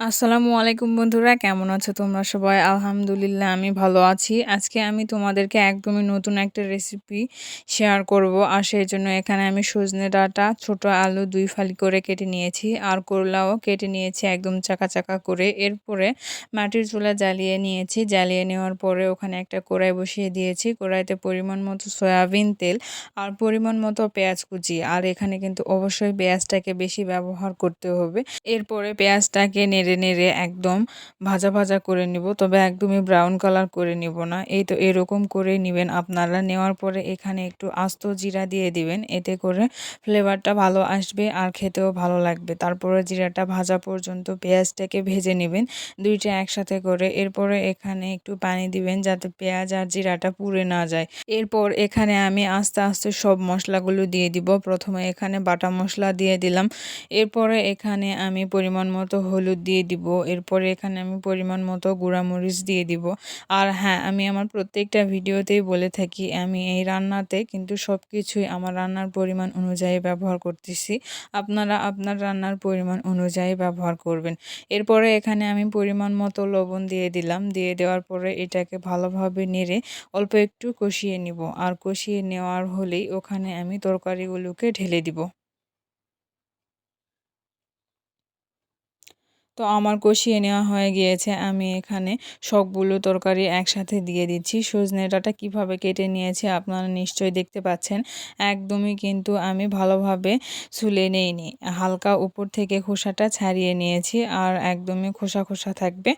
আসসালামু আলাইকুম বন্ধুরা, কেমন আছো তোমরা সবাই? আলহামদুলিল্লাহ আমি ভালো আছি। আজকে আমি তোমাদেরকে একদমই নতুন একটা রেসিপি শেয়ার করব। আর সেই জন্য এখানে আমি সজনে ডাঁটা, ছোট আলু ২ ফালি করে কেটে নিয়েছি আর করলাও কেটে নিয়েছি একদম চাকা চাকা করে। এরপরে মাটির চুলা জ্বালিয়ে নিয়েছি। জ্বালিয়ে নেওয়ার পরে ওখানে একটা কড়াই বসিয়ে দিয়েছি। কড়াইতে পরিমাণ মতো সয়াবিন তেল আর পরিমাণ মতো পেঁয়াজ কুচি। আর এখানে কিন্তু অবশ্যই পেঁয়াজটাকে বেশি ব্যবহার করতে হবে। এরপরে পেঁয়াজটাকে নেড়ে নেড়ে একদম ভাজা ভাজা করে নিব, তবে একদমই ব্রাউন কালার করে নিব না। এই তো এরকম করে নেবেন আপনারা। নেওয়ার পরে এখানে একটু আস্ত জিরা দিয়ে দিবেন, এতে করে ফ্লেভারটা ভালো আসবে আর খেতেও ভালো লাগবে। তারপরে জিরাটা ভাজা পর্যন্ত পেঁয়াজটাকে ভেজে নেবেন, দুইটা একসাথে করে। এরপরে এখানে একটু পানি দিবেন যাতে পেঁয়াজ আর জিরাটা পুড়ে না যায়। এরপর এখানে আমি আস্তে আস্তে সব মশলাগুলো দিয়ে দিব। প্রথমে এখানে বাটা মশলা দিয়ে দিলাম। এরপরে এখানে আমি পরিমাণ মতো হলুদ দিয়ে দিব। এরপরে এখানে আমি পরিমাণ মতো গুঁড়ামরিচ দিয়ে দিব। আর হ্যাঁ, আমি আমার প্রত্যেকটা ভিডিওতেই বলে থাকি আমি এই রান্নাতে কিন্তু সব কিছুই আমার রান্নার পরিমাণ অনুযায়ী ব্যবহার করতেছি। আপনারা আপনার রান্নার পরিমাণ অনুযায়ী ব্যবহার করবেন। এরপরে এখানে আমি পরিমাণ মতো লবণ দিয়ে দিলাম। দিয়ে দেওয়ার পরে এটাকে ভালোভাবে নেড়ে অল্প একটু কষিয়ে নিব। আর কষিয়ে নেওয়ার হলেই ওখানে আমি তরকারিগুলোকে ঢেলে দিব। তো আমার কষিয়ে নেওয়া হয়ে গিয়েছে। আমি এখানে সবগুলো তরকারি একসাথে দিয়ে দিচ্ছি। সজনে ডাঁটা কীভাবে কেটে নিয়েছি আপনারা নিশ্চয়ই দেখতে পাচ্ছেন। একদমই কিন্তু আমি ভালোভাবে ছুলে নেইনি। হালকা উপর থেকে খোসাটা ছাড়িয়ে নিয়েছি আর একদমই খোসা খোসা থাকবে।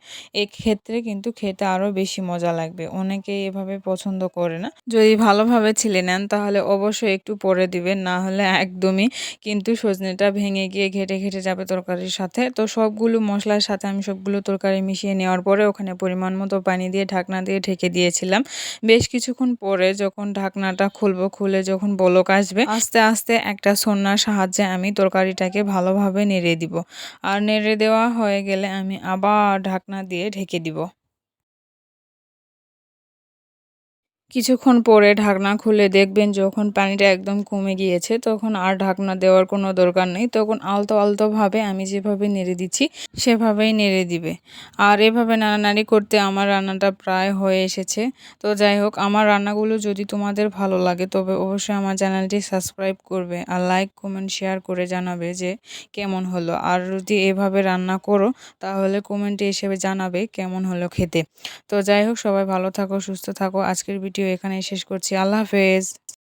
এক্ষেত্রে কিন্তু খেতে আরও বেশি মজা লাগবে। অনেকেই এভাবে পছন্দ করে না। যদি ভালোভাবে ছিলে নেন তাহলে অবশ্যই একটু পরে দিবেন, না হলে একদমই কিন্তু সজনেটা ভেঙে গিয়ে ঘেটে ঘেটে যাবে তরকারির সাথে। তো সবগুলো মশলার সাথে আমি সবগুলো তরকারি মিশিয়ে নেওয়ার পরে ওখানে পরিমাণ মতো পানি দিয়ে ঢাকনা দিয়ে ঢেকে দিয়েছিলাম। বেশ কিছুক্ষণ পরে যখন ঢাকনাটা খুলবো, খুলে যখন বলক আসবে, আস্তে আস্তে একটা ছন্নার সাহায্যে আমি তরকারিটাকে ভালোভাবে নেড়ে দিব। আর নেড়ে দেওয়া হয়ে গেলে আমি আবার ঢাকনা দিয়ে ঢেকে দিব। কিছুক্ষণ পরে ঢাকনা খুলে দেখবেন যখন পানিটা একদম কমে গিয়েছে তখন আর ঢাকনা দেওয়ার কোনো দরকার নেই। তখন আলতো আলতোভাবে আমি যেভাবে নেড়ে দিচ্ছি সেভাবেই নেড়ে দিবে। আর এভাবে নাড়ানাড়ি করতে আমার রান্নাটা প্রায় হয়ে এসেছে। তো যাই হোক, আমার রান্নাগুলো যদি তোমাদের ভালো লাগে তবে অবশ্যই আমার চ্যানেলটি সাবস্ক্রাইব করবে আর লাইক কমেন্ট শেয়ার করে জানাবে যে কেমন হলো। আর যদি এভাবে রান্না করো তাহলে কমেন্টে এসে জানাবে কেমন হলো খেতে। তো যাই হোক, সবাই ভালো থাকো, সুস্থ থাকো। আজকের ভিডিও এখানেই শেষ করছি। আল্লাহ হাফেজ।